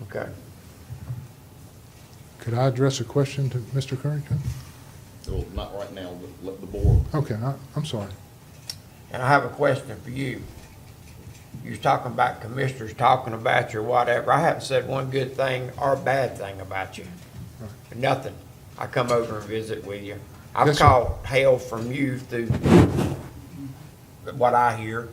Okay. Could I address a question to Mr. Currington? Well, not right now, but let the board. Okay, I'm sorry. And I have a question for you. You was talking about commissioners talking about you or whatever. I haven't said one good thing or bad thing about you. Nothing. I come over and visit with you. I've Yes, sir. called hell from you through what I hear,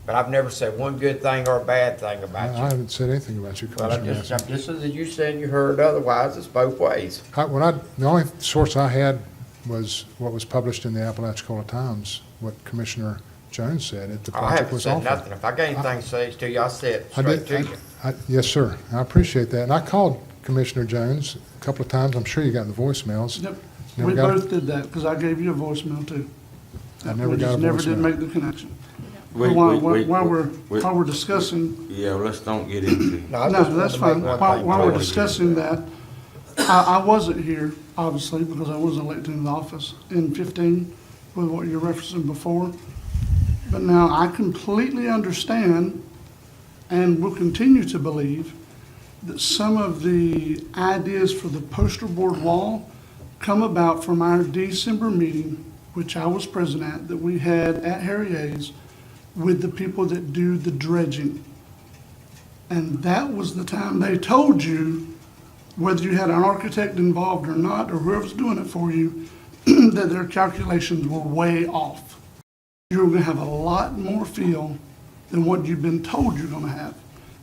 but I've never said one good thing or a bad thing I about you. haven't said anything about you, Well, Commissioner I'm Massey. just as you said you heard otherwise, it's both ways. The only source I had was what was published in the Apalachicola Times, what Commissioner Jones said at the I project haven't was said offered. nothing. If I got anything to say to you, I said it I straight did- to you. Yes, sir. I appreciate that. And I called Commissioner Jones a couple of times. I'm sure you got the voicemails. Yep, Never we got it? both did that, because I gave you a voicemail too. I never We got a just never did voicemail. make the connection. Wait, While wait, wait, while wait. we're discussing, Yeah, well, let's don't get into. I no, just wanted that's to make fine. one While thing we're clear. discussing that, I wasn't here, obviously, because I wasn't elected in the office in 15 with what you're referencing before. But now I completely understand and will continue to believe that some of the ideas for the poster board wall come about from our December meeting, which I was present at, that we had at Harry Hayes with the people that do the dredging. And that was the time they told you, whether you had an architect involved or not, or whoever's doing it for you, that their calculations were way off. You're gonna have a lot more fill than what you've been told you're gonna have.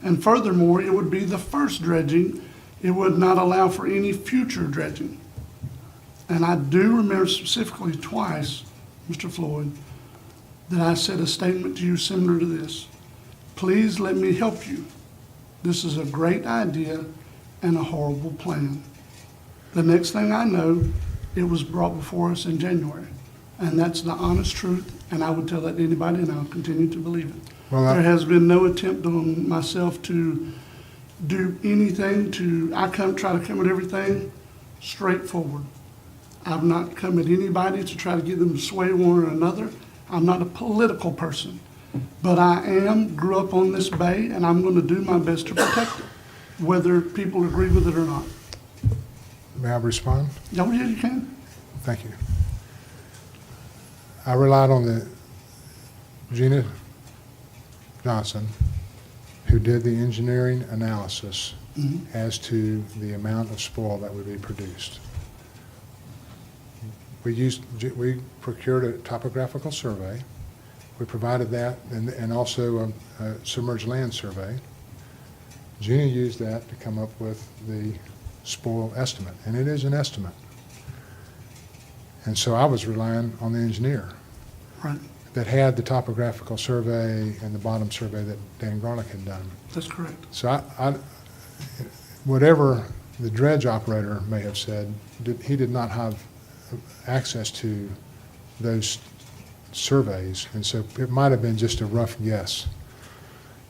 And furthermore, it would be the first dredging. It would not allow for any future dredging. And I do remember specifically twice, Mr. Floyd, that I said a statement to you similar to this. Please let me help you. This is a great idea and a horrible plan. The next thing I know, it was brought before us in January. And that's the honest truth, and I would tell that to anybody, and I'll continue to believe it. Well, There has been no attempt on myself to do anything I try to come at everything straightforward. I've not come at anybody to try to get them to sway one or another. I'm not a political person, but I grew up on this bay, and I'm going to do my best to protect it, whether people agree with it or not. May I respond? Yeah, you can. Thank you. I relied on the Gina Johnson, who did the engineering analysis as to the amount of spoil that would be produced. We procured a topographical survey. We provided that and also a submerged land survey. Gina used that to come up with the spoil estimate, and it is an estimate. And so I was relying on the engineer Right, that had the topographical survey and the bottom survey that Dan Garlick had done. that's correct. So whatever the dredge operator may have said, he did not have access to those surveys, and so it might have been just a rough guess.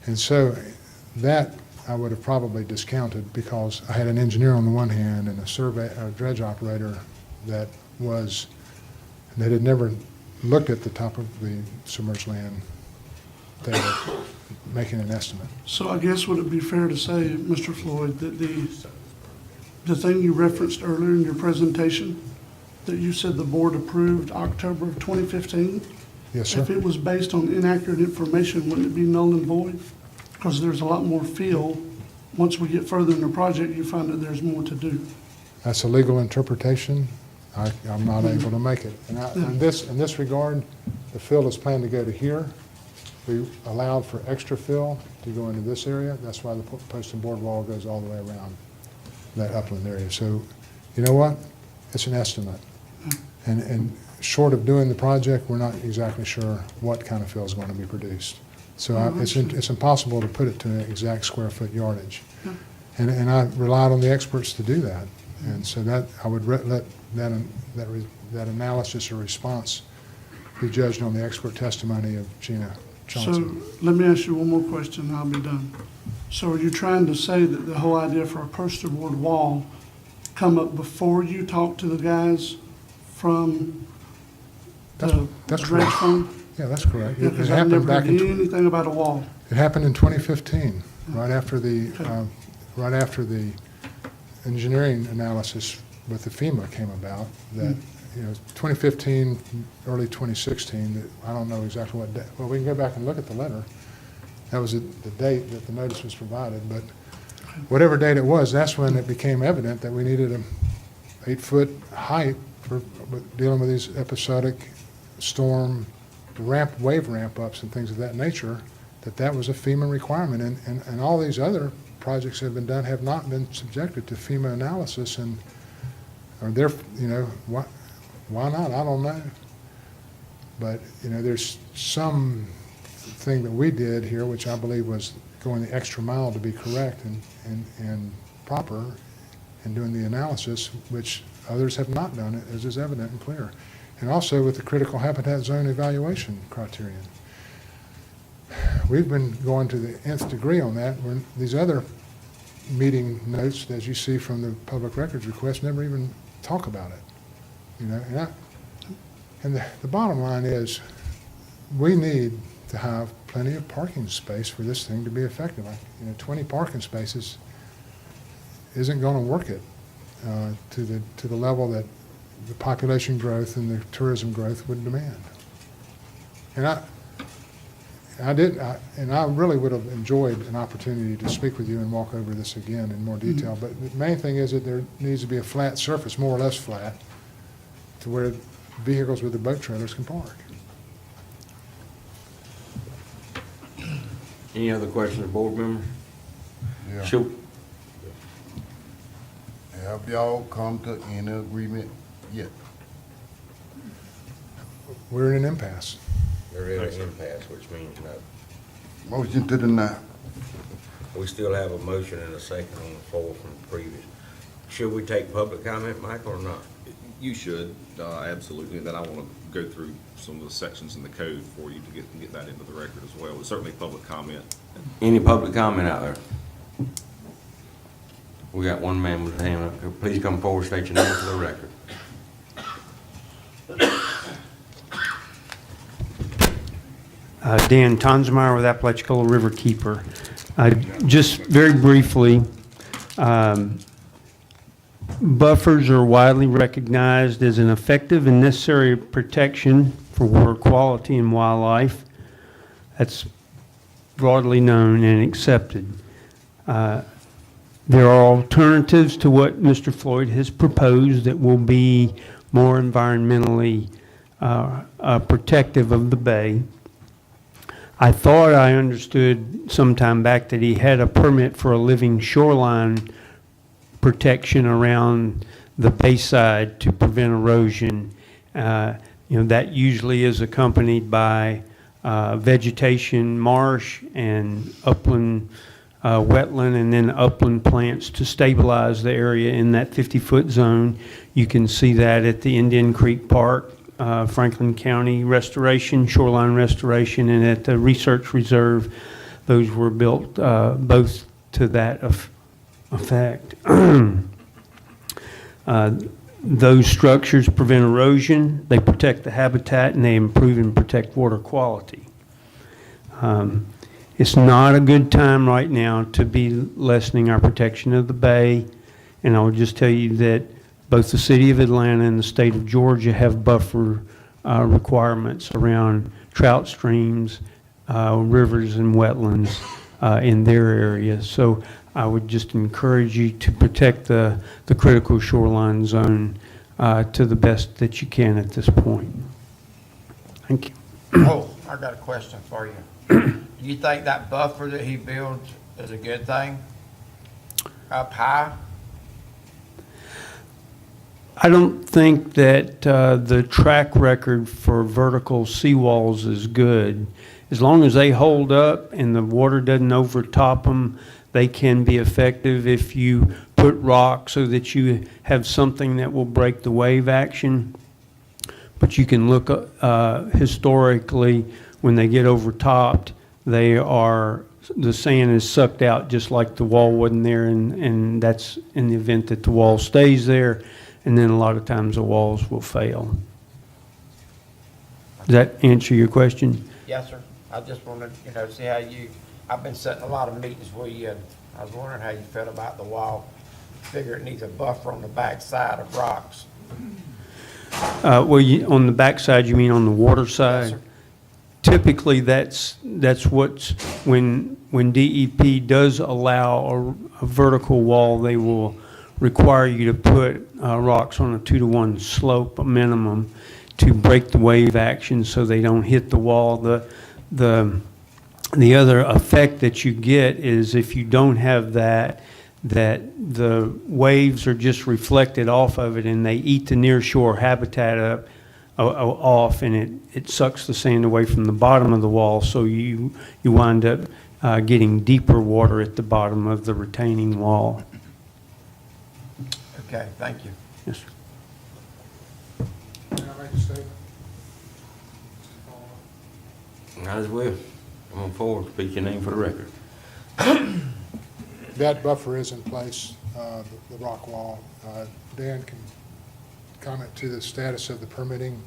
And so that I would have probably discounted because I had an engineer on the one hand and a dredge operator that had never looked at the top of the submerged land data, making an estimate. So I guess would it be fair to say, Mr. Floyd, that the thing you referenced earlier in your presentation, that you said the board approved October of 2015? Yes, sir. If it was based on inaccurate information, wouldn't it be null and void? Because there's a lot more fill. Once we get further in the project, you find that there's more to do. That's a legal interpretation. I'm not able to make it. And in this regard, the fill is planned to go to here. We allowed for extra fill to go into this area. That's why the post and board wall goes all the way around that upland area. So, you know what? It's an estimate. And short of doing the project, we're not exactly sure what kind of fill is going to be produced. So it's impossible to put it to an exact square foot yardage. And I relied on the experts to do that. And so that I would let that analysis or response be judged on the expert testimony of Gina Johnson. So let me ask you one more question and I'll be done. So are you trying to say that the whole idea for a poster board wall come up before you talked to the guys from the That's dredge correct. fund? Yeah, that's correct. Yeah, It because I've happened never back heard in, anything about a wall. it happened in 2015, right after the right after the engineering analysis with the FEMA came about, that, 2015, early 2016, that I don't know exactly what day, well, we can go back and look at the letter. That was the date that the notice was provided, but whatever date it was, that's when it became evident that we needed a 8-foot height for dealing with these episodic storm wave ramp-ups and things of that nature, that was a FEMA requirement. And all these other projects that have been done have not been subjected to FEMA analysis, and are there, why not? I don't know. But, there's some thing that we did here, which I believe was going the extra mile to be correct and proper in doing the analysis, which others have not done, as is evident and clear. And also with the critical habitat zone evaluation criterion. We've been going to the nth degree on that, when these other meeting notes, as you see from the public records request, never even talk about it. And the bottom line is, we need to have plenty of parking space for this thing to be effective. 20 parking spaces isn't going to work it to the level that the population growth and the tourism growth would demand. And I really would have enjoyed an opportunity to speak with you and walk over this again in more detail. But the main thing is that there needs to be a flat surface, more or less flat, to where vehicles with the boat trailers can park. Any other questions, board members? Yeah. Shoot. Have y'all come to any agreement yet? We're in an impasse. There is an impasse, which means no. Motion to deny. We still have a motion and a second on the floor from the previous. Should we take public comment, Michael, or not? You should, absolutely, and then I want to go through some of the sections in the code for you to get that into the record as well. It's certainly public comment. Any public comment out there? We got one man with a hand up. Please come forward, state your name for the record. Dan Tonsmeyer with Apalachicola River Keeper. Just very briefly, buffers are widely recognized as an effective and necessary protection for water quality and wildlife. That's broadly known and accepted. There are alternatives to what Mr. Floyd has proposed that will be more environmentally protective of the bay. I thought I understood some time back that he had a permit for a living shoreline protection around the bayside to prevent erosion. That usually is accompanied by vegetation, marsh, and upland wetland, and then upland plants to stabilize the area in that 50-foot zone. You can see that at the Indian Creek Park, Franklin County Restoration, Shoreline Restoration, and at the Research Reserve. Those were built both to that effect. Those structures prevent erosion, they protect the habitat, and they improve and protect water quality. It's not a good time right now to be lessening our protection of the bay, and I will just tell you that both the city of Atlanta and the state of Georgia have buffer requirements around trout streams, rivers, and wetlands in their area. So I would just encourage you to protect the critical shoreline zone to the best that you can at this point. Thank you. Oh, I got a question for you. Do you think that buffer that he builds is a good thing? Up high? I don't think that the track record for vertical seawalls is good. As long as they hold up and the water doesn't overtop them, they can be effective if you put rock so that you have something that will break the wave action. But you can look historically, when they get overtopped, the sand is sucked out just like the wall wasn't there, and that's in the event that the wall stays there, and then a lot of times the walls will fail. Does that answer your question? Yes, sir. I just wanted, see how I've been sitting a lot of meetings where you I was wondering how you felt about the wall. Figure it needs a buffer on the back side of rocks. Well, on the backside, you mean on the water side? sir. Typically, that's what's, when DEP does allow a vertical wall, they will require you to put rocks on a 2-to-1 slope, a minimum, to break the wave action so they don't hit the wall. The other effect that you get is if you don't have that the waves are just reflected off of it and they eat the near shore habitat off, and it sucks the sand away from the bottom of the wall, so you wind up getting deeper water at the bottom of the retaining wall. Okay, thank you. Yes, sir. Can I make a statement? Might as well. Come on forward, speak your name for the record. That buffer is in place, the rock wall. Dan can comment to the status of the permitting.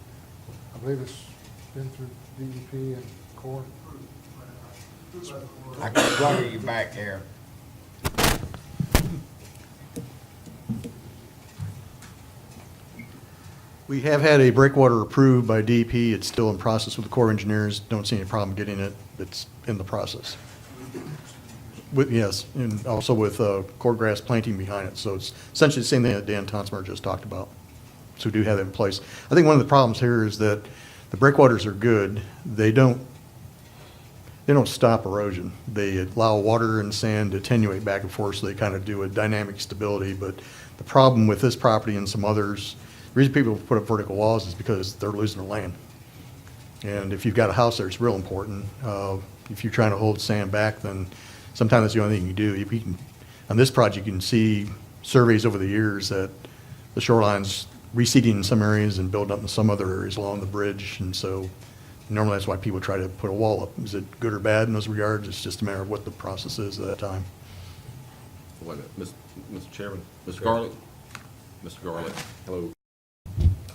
I believe it's been through DEP and Corps. I can hear you back there. We have had a breakwater approved by DEP. It's still in process with the Corps of Engineers. Don't see any problem getting it. It's in the process. Yes, and also with cordgrass planting behind it. So it's essentially the same thing that Dan Tonsmer just talked about. So we do have it in place. I think one of the problems here is that the breakwaters are good. They don't stop erosion. They allow water and sand to attenuate back and forth, so they kind of do a dynamic stability. But the problem with this property and some others, the reason people put up vertical walls is because they're losing their land. And if you've got a house there, it's real important. If you're trying to hold sand back, then sometimes that's the only thing you do. If you can, on this project, you can see surveys over the years that the shoreline's receding in some areas and building up in some other areas along the bridge. And so normally that's why people try to put a wall up. Is it good or bad in those regards? It's just a matter of what the process is at that time. Wait a minute, Mr. Chairman, Mr. Garlick? Mr. Garlick, hello.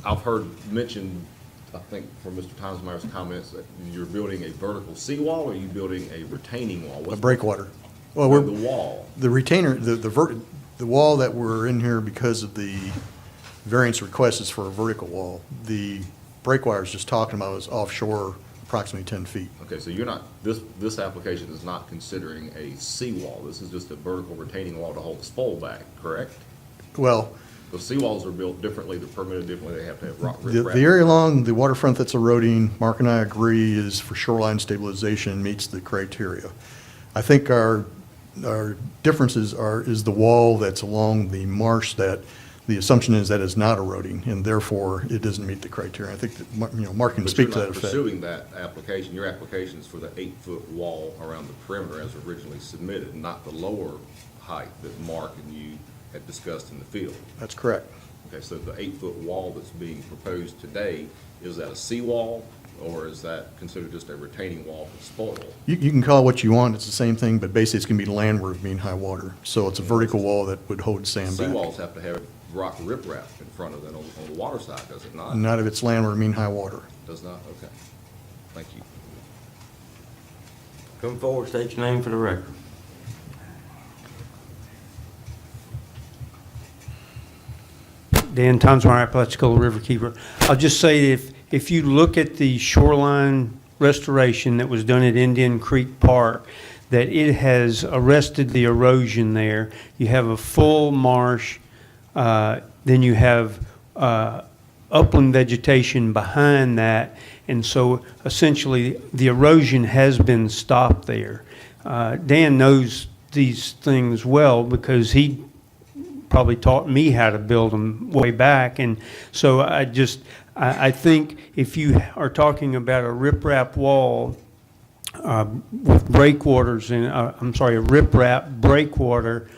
I've heard mentioned, I think from Mr. Tonsmeyer's comments, that you're building a vertical seawall, or are you building a retaining wall? A What's breakwater. Well, the we're, wall? the retainer, the wall that we're in here because of the variance request is for a vertical wall. The breakwater I was just talking about is offshore, approximately 10 feet. Okay, so you're not, this application is not considering a seawall. This is just a vertical retaining wall to hold the spoil back, correct? Well, The seawalls are built differently, they're permitted differently, they have to have rock the riprap. area along the waterfront that's eroding, Mark and I agree, is for shoreline stabilization, meets the criteria. I think our differences is the wall that's along the marsh that the assumption is that is not eroding, and therefore it doesn't meet the criteria. I think that, Mark can But speak you're to that not effect. pursuing that application, your application is for the 8-foot wall around the perimeter as originally submitted, not the lower height that Mark and you had discussed in the field. That's correct. Okay, so the 8-foot wall that's being proposed today, is that a seawall, or is that considered just a retaining wall for spoil? You can call it what you want, it's the same thing, but basically it's going to be landward, mean high water. So it's a vertical wall that would hold sand back. Seawalls have to have rock riprap in front of them on the water side, does it not? Not if it's landward, mean high water. Does not? Okay. Thank you. Come forward, state your name for the record. Dan Tonsmeyer, Apalachicola Riverkeeper. I'll just say if you look at the shoreline restoration that was done at Indian Creek Park, that it has arrested the erosion there. You have a full marsh, then you have upland vegetation behind that, and so essentially the erosion has been stopped there. Dan knows these things well because he probably taught me how to build them way back. And so I think if you are talking about a riprap wall with breakwaters in, a riprap breakwater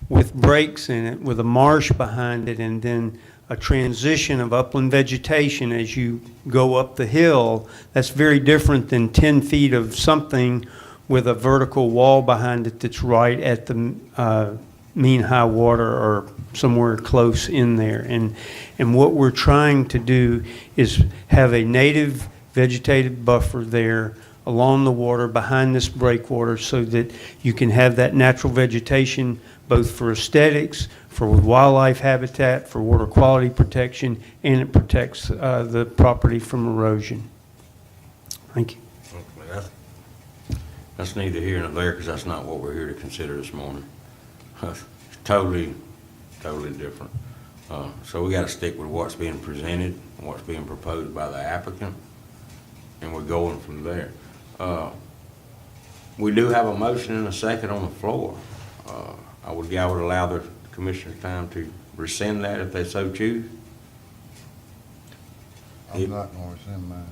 with breaks in it, with a marsh behind it, and then a transition of upland vegetation as you go up the hill, that's very different than 10 feet of something with a vertical wall behind it that's right at the mean high water or somewhere close in there. And what we're trying to do is have a native vegetative buffer there along the water, behind this breakwater, so that you can have that natural vegetation, both for aesthetics, for wildlife habitat, for water quality protection, and it protects the property from erosion. Thank you. Okay, that's neither here nor there, because that's not what we're here to consider this morning. Totally different. So we got to stick with what's being presented, what's being proposed by the applicant, and we're going from there. We do have a motion and a second on the floor. I would allow the commissioners time to rescind that if they so choose. I'm not gonna rescind mine.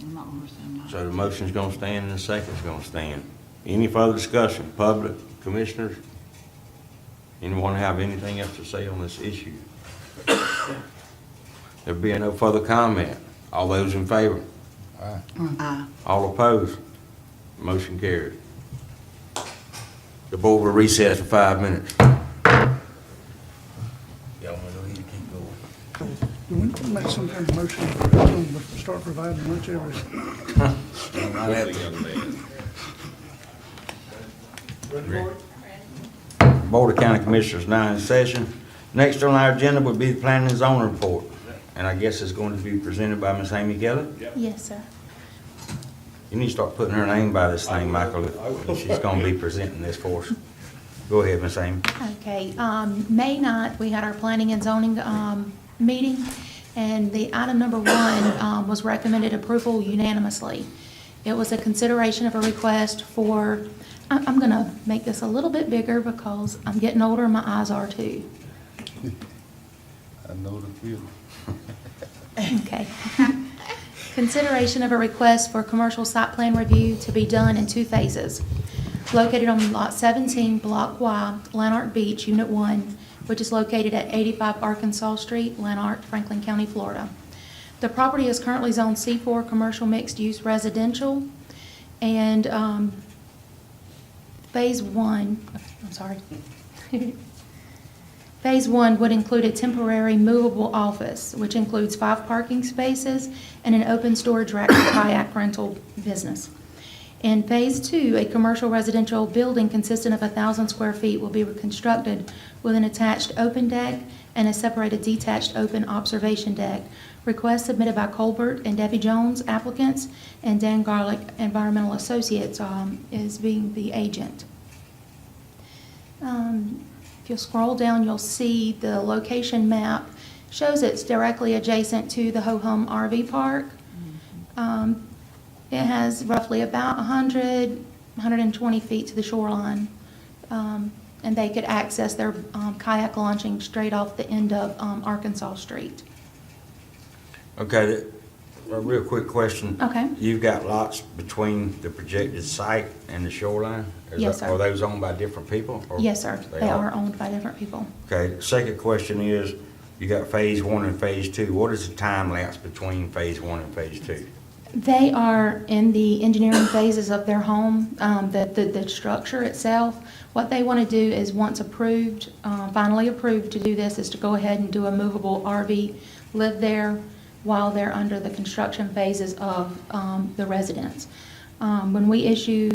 I'm not gonna rescind mine. So the motion's gonna stand and the second's gonna stand. Any further discussion, public, commissioners? Anyone have anything else to say on this issue? There being no further comment, all those in favor? Aye. Aye. All opposed? Motion carried. The board will recess for 5 minutes. Y'all wanna go ahead and keep going? Do we need to make some kind of motion to start providing lunch every? Board of County Commissioners now in session. Next on our agenda would be the planning and zoning report. And I guess it's going to be presented by Ms. Amy Keller. Yes, sir. You need to start putting her name by this thing, Michael, if she's going to be presenting this for us. Go ahead, Ms. Amy. Okay, May 9th, we had our planning and zoning meeting, and the item number 1 was recommended approval unanimously. It was a consideration of a request for, I'm going to make this a little bit bigger because I'm getting older and my eyes are too. I know the feeling. Okay. Consideration of a request for commercial site plan review to be done in 2 phases. Located on Lot 17, Block Y, Lanark Beach, Unit 1, which is located at 85 Arkansas Street, Lanark, Franklin County, Florida. The property is currently zoned C4 Commercial Mixed Use Residential, and Phase 1, I'm sorry. Phase 1 would include a temporary movable office, which includes 5 parking spaces and an open storage rack for kayak rental business. In Phase 2, a commercial residential building consisting of 1,000 square feet will be reconstructed with an attached open deck and a separated detached open observation deck. Request submitted by Colbert and Debbie Jones, applicants, and Dan Garlick, Environmental Associates, is being the agent. If you'll scroll down, you'll see the location map shows it's directly adjacent to the Ho-Hum RV Park. It has roughly about 120 feet to the shoreline, and they could access their kayak launching straight off the end of Arkansas Street. Okay, a real quick question. Okay. You've got lots between the projected site and the shoreline? Yes, sir. Are those owned by different people? or Yes, sir. They are owned by different people. Okay, second question is, you got Phase 1 and Phase 2. What is the time lapse between Phase 1 and Phase 2? They are in the engineering phases of their home, the structure itself. What they want to do is, once approved, finally approved to do this, is to go ahead and do a movable RV, live there while they're under the construction phases of the residence. When we issue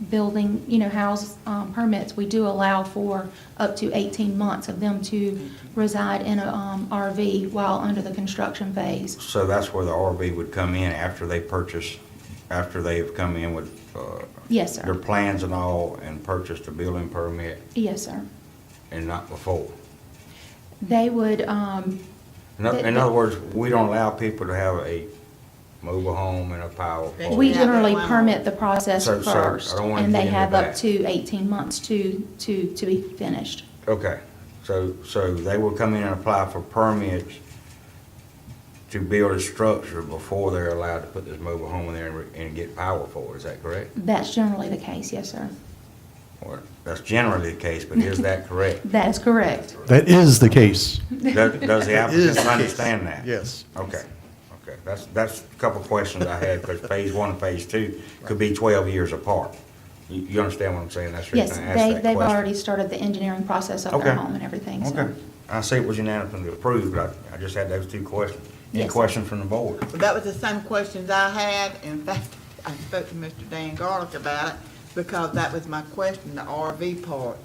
building, house permits, we do allow for up to 18 months of them to reside in a RV while under the construction phase. So that's where the RV would come in after they purchase, after they've come in with Yes, their sir. plans and all and purchased a building permit Yes, sir. and not before? They would, In other words, we don't allow people to have a mobile home and a power pole. we Yeah, generally wow. permit the process So- so I first, don't wanna and get they into have up that. to 18 months to be finished. Okay, so they will come in and apply for permits to build a structure before they're allowed to put this mobile home in there and get power for it, is that correct? That's generally the case, yes, sir. Or, that's generally the case, but is that correct? That is correct. That is the case. Does the applicant understand that? Yes. Okay, that's a couple of questions I had, because Phase 1 and Phase 2 could be 12 years apart. You understand what I'm saying? That's the Yes, reason I asked that question. they've already started the engineering process of their Okay. home and everything, so. Okay, I see it was unanimously approved, but I just had those 2 questions. Any Yes. questions from the board? That was the same questions I had. In fact, I spoke to Mr. Dan Garlick about it, because that was my question, the RV part.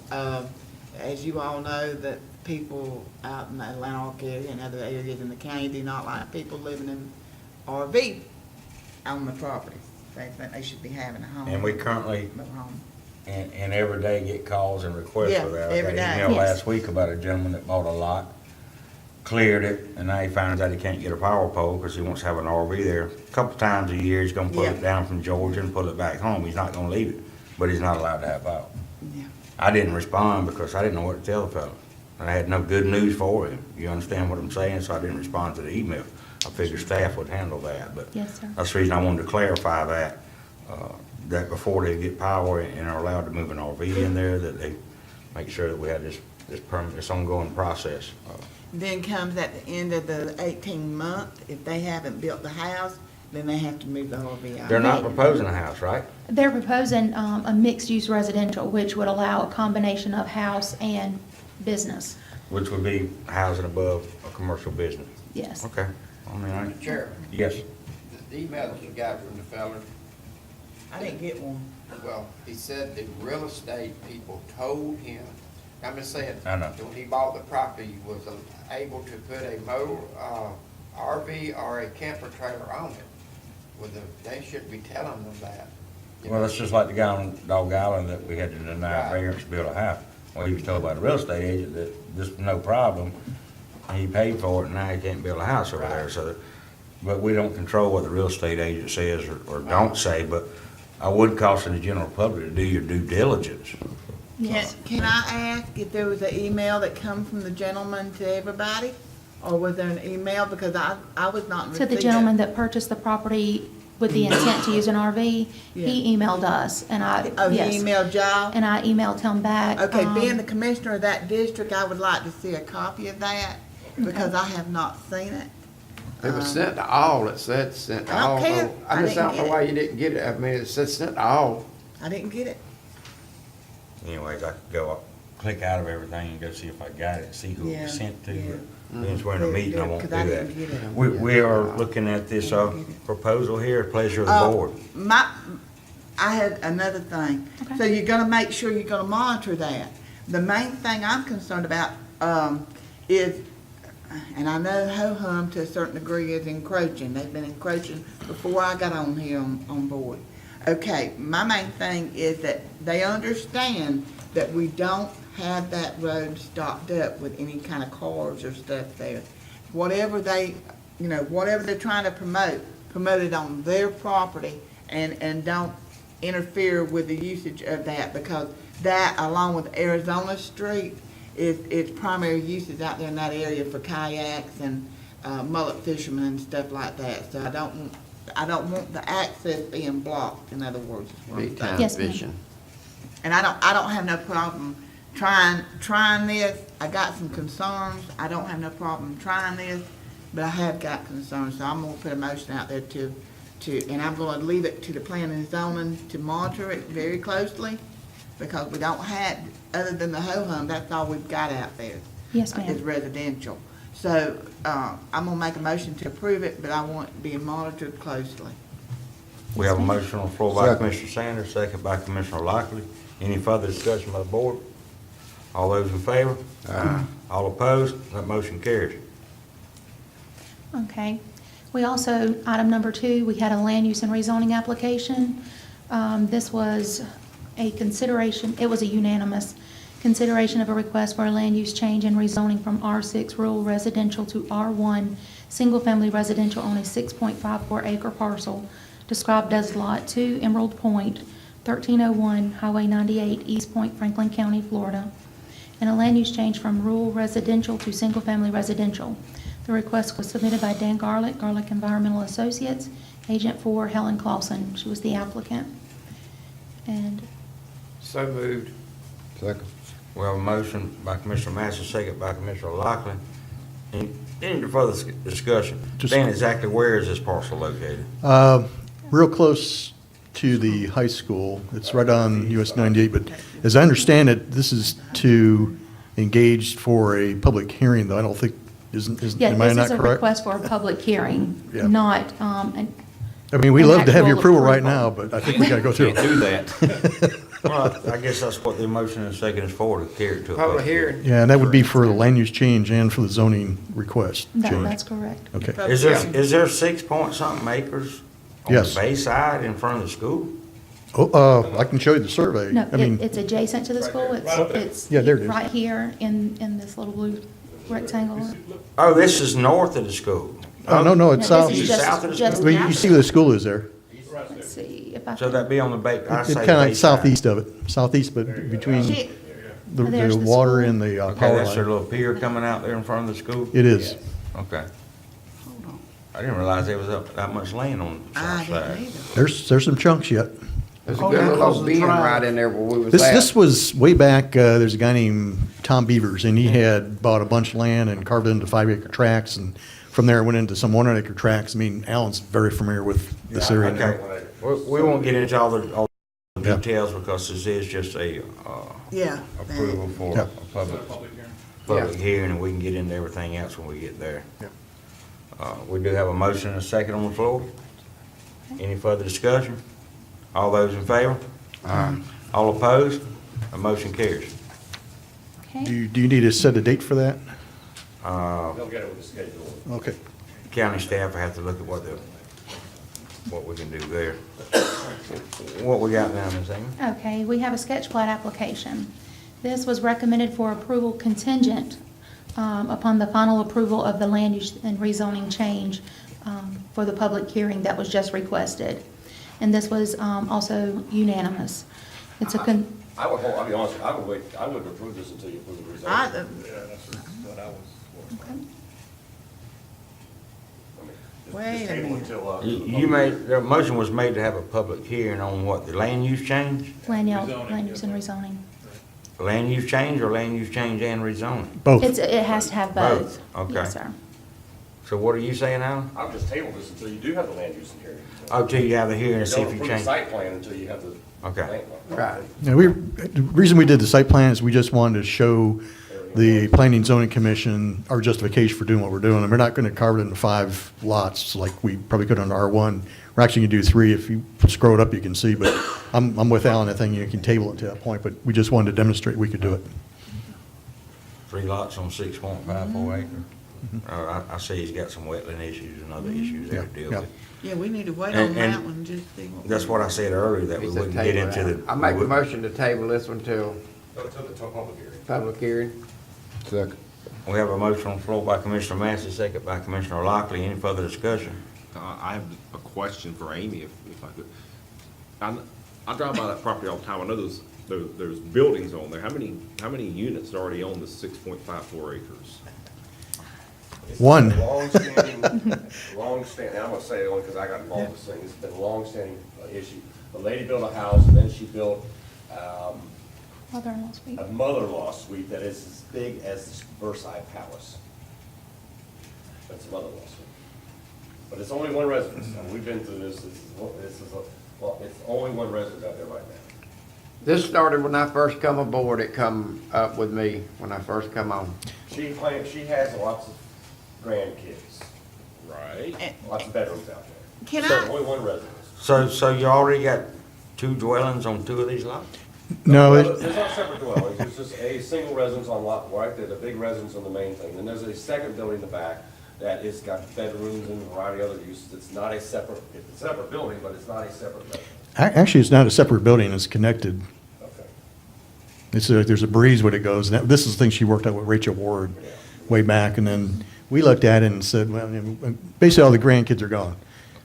As you all know, that people out in the Lanark area and other areas in the county do not like people living in RV on the property. They think they should be having a home. And we currently, mobile home. and every day get calls and requests Yeah, for that. every I got an day. email Yes. last week about a gentleman that bought a lot, cleared it, and now he finds out he can't get a power pole because he wants to have an RV there. A couple times a year, he's gonna pull it Yeah. down from Georgia and pull it back home. He's not gonna leave it, but he's not allowed to have power. Yeah. I didn't respond because I didn't know what to tell the fellow. And I had no good news for him. You understand what I'm saying? So I didn't respond to the email. I figured staff would handle that, but Yes, sir. that's the reason I wanted to clarify that before they get power and are allowed to move an RV in there, that they make sure that we have this ongoing process. Then comes at the end of the 18-month, if they haven't built the house, then they have to move the RV out. They're not proposing a house, right? They're proposing a mixed-use residential, which would allow a combination of house and business. Which would be housing above a commercial business. Yes. Okay. I mean, Mr. Chairman, yes. the email that you got from the fella, I didn't get one. well, he said the real estate people told him, I'm just saying, I know. when he bought the property, he was able to put a RV or a camper trailer on it. They shouldn't be telling them that. You Well, know? it's just like the guy on Dog Island that we had to deny Right. variance to build a house. Well, he was told by the real estate agent that this was no problem, and he paid for it, and now he can't build a house over there, Right. so. But we don't control what the real estate agent says or don't say, but I would caution the general public to do your due diligence. Yes. Can I ask if there was an email that come from the gentleman to everybody? Or was there an email? Because I was not in To receipt the of- gentleman that purchased the property with the intent to use an RV, he emailed us, and Oh, he yes. emailed y'all? And I emailed him back. Okay, being the commissioner of that district, I would like to see a copy of that, because I have not seen it. It was sent to all, it said sent to I don't all. care. I I just didn't don't know get why it. you didn't get it. I mean, it said sent to all. I didn't get it. Anyways, I could go up, click out of everything and go see if I got it, see who it Yeah, was sent to. yeah. Since we're in a Good, meeting, I good, won't do 'cause I that. didn't get it. We are looking at this proposal here, pleasure of the board. I had another thing. Okay. So you're gonna make sure you're gonna monitor that. The main thing I'm concerned about, is, and I know ho-hum to a certain degree is encroaching. They've been encroaching before I got on here on board. Okay, my main thing is that they understand that we don't have that road stocked up with any kind of cars or stuff there. Whatever whatever they're trying to promote it on their property and don't interfere with the usage of that, because that, along with Arizona Street, is primary uses out there in that area for kayaks and mullet fishermen and stuff like that. So I don't want the access being blocked, in other words, is what I'm Big saying. time Yes, ma'am. fishing. And I don't have no problem trying this. I got some concerns. I don't have no problem trying this, but I have got concerns, so I'm gonna put a motion out there and I'm gonna leave it to the planning and zoning to monitor it very closely, because we don't have, other than the ho-hum, that's all we've got out there. Yes, ma'am. Is residential. So, I'm gonna make a motion to approve it, but I want it to be monitored closely. We have a motion on the floor by Second. Commissioner Sanders, second by Commissioner Lockley. Any further discussion by the board? All those in favor? All opposed? That motion carries. Okay. We also, item number 2, we had a land use and rezoning application. This was a consideration, it was a unanimous consideration of a request for a land use change and rezoning from R6 rural residential to R1 single-family residential on a 6.54 acre parcel described as Lot 2, Emerald Point, 1301 Highway 98, East Point, Franklin County, Florida, and a land use change from rural residential to single-family residential. The request was submitted by Dan Garlick, Garlick Environmental Associates, agent for Helen Clausen. She was the applicant. And So moved. Second. We have a motion by Commissioner Massey, second by Commissioner Lockley. Any further discussion? Just- Dan, exactly where is this parcel located? Real close to the high school. It's right on US 98, but as I understand it, this is to engage for a public hearing, though I don't think, yeah, am I this not is a correct? request for a public hearing, Yeah. not, I mean, we an love to have your actual approval right now, but I think we gotta go through Can't it. do that. Well, I guess that's what the motion and second is for, to carry it to a Public hearing. Yeah, and that would be for the land use change and for the zoning request change. That's correct. Okay. Is there 6 point something acres on the Yes. bay side in front of the school? Oh, I can show you the survey. No, I mean, it's adjacent to the school. It's Yeah, there it is. right here in this little blue rectangle. Oh, this is north of the school. oh, no, it's No, south. this is South just- of the just school? Well, you see where the school is there. Let's see if I So can. that'd be on the bay, I It's say kind of like bay side. southeast of it, southeast, but between She- the There's the water school. and the Okay, power that's their line. little pier coming out there in front of the school? It is. Okay. I didn't realize there was up that much land on the I south didn't side. either. There's some chunks yet. There's a Oh, good yeah, little 'cause old the bend drive. right in there where we was This at. was way back, there's a guy named Tom Beavers, and he had bought a bunch of land and carved it into 5-acre tracts, and from there went into some 100-acre tracts. I mean, Alan's very familiar with this area now. Okay, we won't get into all the Yeah. details because this is just a, Yeah. approval for Yeah. a public hearing, and we can get into everything else when we get there. Yeah. We do have a motion and a second on the floor. Any further discussion? All those in favor? All opposed? A motion carries. Do Okay. you need to set a date for that? They'll get it with the schedule. Okay. County staff will have to look at what we can do there. What we got now, Ms. Amy? Okay, we have a sketch plat application. This was recommended for approval contingent upon the final approval of the land use and rezoning change for the public hearing that was just requested. And this was also unanimous. It's a, I would hold, I'll be honest, I would wait, I would approve this until you approve the result. I, wait a minute. You made, the motion was made to have a public hearing on what, the land use change? land use and rezoning. Land use change or land use change and rezoning? Both. It has to have both. Both, okay. Yes, sir. So what are you saying, Alan? I'll just table this until you do have the land use hearing. Oh, till you have the hearing and see Don't if you approve the change. site plan until you have the. Okay. land plan. Right. Yeah, the reason we did the site plan is we just wanted to show the Planning and Zoning Commission our justification for doing what we're doing. And we're not going to carve it into 5 lots like we probably could on R1. We're actually going to do 3. If you scroll it up, you can see. But I'm with Alan. I think you can table it to that point. But we just wanted to demonstrate we could do it. 3 lots on 6.54 acres. I see he's got some wetland issues and other issues there to Yeah, deal yeah. with. Yeah, we need to wait And- on that and one, just see what. That's what I said earlier, that we He said wouldn't get table into it. the. I make the motion to table this one till Until the public hearing. public hearing. Second. We have a motion on the floor by Commissioner Massey, second by Commissioner Lockley. Any further discussion? I have a question for Amy, if I could. I drive by that property all the time. I know there's buildings on there. How many units are already on the 6.54 acres? One. Long-standing, I'm gonna say it only because I got involved with this thing. It's been a long-standing issue. The lady built a house, and then she built Mother-in-law suite. a mother-in-law suite that is as big as the Versailles Palace. That's a mother-in-law suite. But it's only one residence. And we've been through this. It's only one residence out there right now. This started when I first come aboard. It come up with me when I first come on. She claims she has lots of grandkids. Right. Lots of bedrooms out there. Can So I- only one residence. So you already got 2 dwellings on 2 of these lots? No, Well, it, there's not separate dwellings, there's just a single residence on lot, right, there's a big residence on the main thing, then there's a second building in the back that has got bedrooms and a variety of other uses, it's not a separate, it's a separate building, but it's not a separate residence. actually, it's not a separate building. It's connected. Okay. There's a breeze when it goes. And this is the thing she worked out with Rachel Ward way back. And then we looked at it and said, well, basically all the grandkids are gone.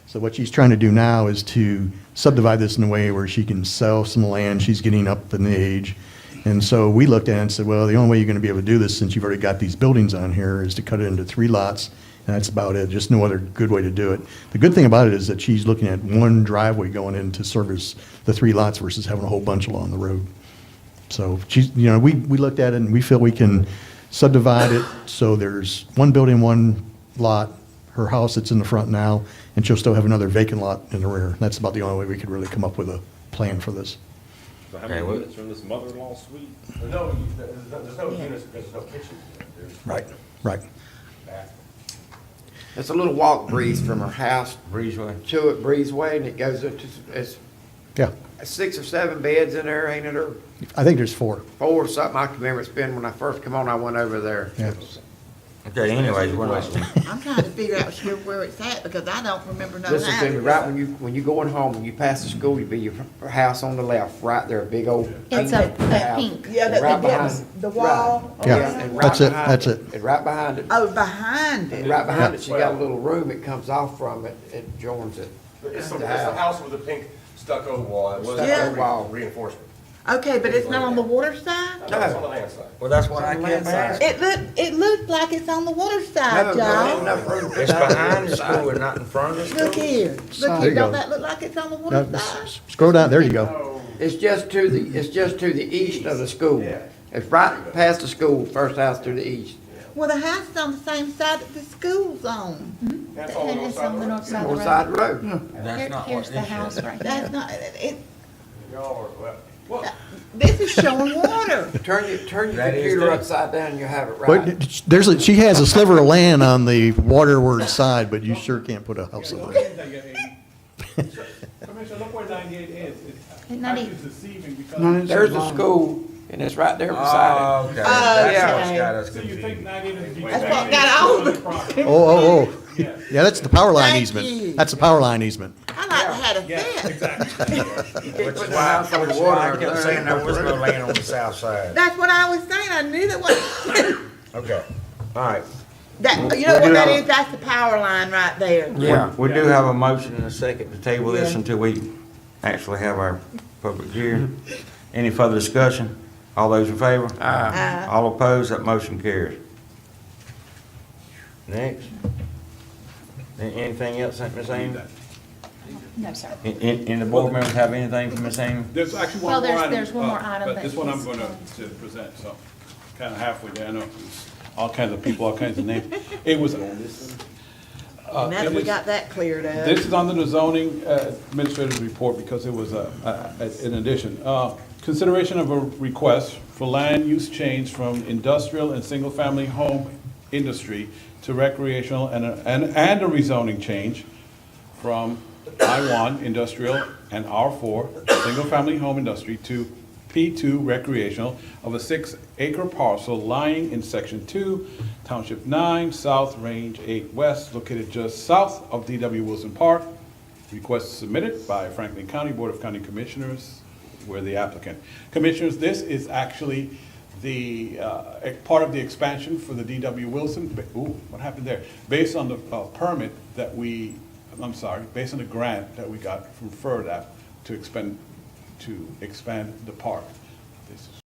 So what she's trying to do now is to subdivide this in a way where she can sell some land. She's getting up in the age. And so we looked at it and said, well, the only way you're going to be able to do this, since you've already got these buildings on here, is to cut it into 3 lots. And that's about it. Just no other good way to do it. The good thing about it is that she's looking at one driveway going in to service the 3 lots versus having a whole bunch along the road. So she's, we looked at it and we feel we can subdivide it so there's one building, 1 lot, her house that's in the front now, and she'll still have another vacant lot in the rear. That's about the only way we could really come up with a plan for this. So how Okay, many well- units are in this mother-in-law suite? No, there's no units, there's no kitchen, there's. Right. bathroom. It's a little walk breeze from her house Breezeway? to it, Breezeway, and it goes into, it's Yeah, 6 or 7 beds in there, ain't it, or I think there's 4. 4 or something? I can remember it's been, when I first come on, I went over there. Yeah. Okay, anyways, we're not, I'm trying to figure out sure where it's at, because I don't remember no Listen to me, house. right when you going home, when you pass the school, you be your house on the left, right there, a big old. It's a house. pink. Yeah, And that right they get behind- the wall. right, Yeah, and right that's it, behind that's it. And right behind it, Oh, behind and it. right behind it, she got a little room it comes off from, it joins it. It's the house with the pink stucco wall. It was Stucco wall. reinforcement. Okay, but it's not on the water side? No, it's on the land side. well, that's what I On the kept land asking. It looked like it's on the water side, No, there ain't y'all. enough room to put It's that on behind the side. school and not in front of the school? Look here, There look you here, don't go. that look like it's on the No, water side? scroll down, there you go. It's just to the east of the school. It's right past the school, first house to the east. Well, the house is on the same side that the school's on. That's on the And north it's side of on the the road. north side of North the side road. road. That's not Here's what the this house is. right That's there. not, Y'all are, well, this is showing water. Turn your That is computer the- upside down, you'll have it right. But she has a sliver of land on the waterward side, but you sure can't put a house over there. Commissioner, look where 98 is. It's Isn't that actually it? deceiving because. No, it's- There's the school, and it's right there beside Oh, it. okay, that's yeah. what's got us So you think confused. 98 is. That's what got all the. Oh. Yes. Yeah, that's the power line Thank easement. you. That's the power line easement. I like to have a Yeah, fence. exactly. You can't Which put is the why, house on which the is why I water. kept saying there was no land on the south side. That's what I was saying, I knew that was, Okay, all right. that, you know We what do that have- is, that's the power line right there. Yeah. We do have a motion and a second to table this Yeah. until we actually have our public hearing. Any further discussion? All those in favor? Aye. All opposed, that motion carries. Next. Anything else, Ms. Amy? No, sir. Any the board members have anything for Ms. Amy? There's actually Well, one more item. there's one more item But that this one I'm is- going to present, so kind of halfway there. I know it's all kinds of people, all kinds of names. It was. Now that it we is- got that cleared up. This is under the zoning administrative report because it was an addition. Consideration of a request for land use change from industrial and single-family home industry to recreational and a rezoning change from I-1 industrial and R4 single-family home industry to P2 recreational of a 6-acre parcel lying in Section 2, Township 9, South, Range 8 West, located just south of D.W. Wilson Park. Request submitted by Franklin County Board of County Commissioners. We're the applicant. Commissioners, this is actually the, part of the expansion for the D.W. Wilson. Ooh, what happened there? Based on the permit that based on the grant that we got from FERDAP to expand the park. This is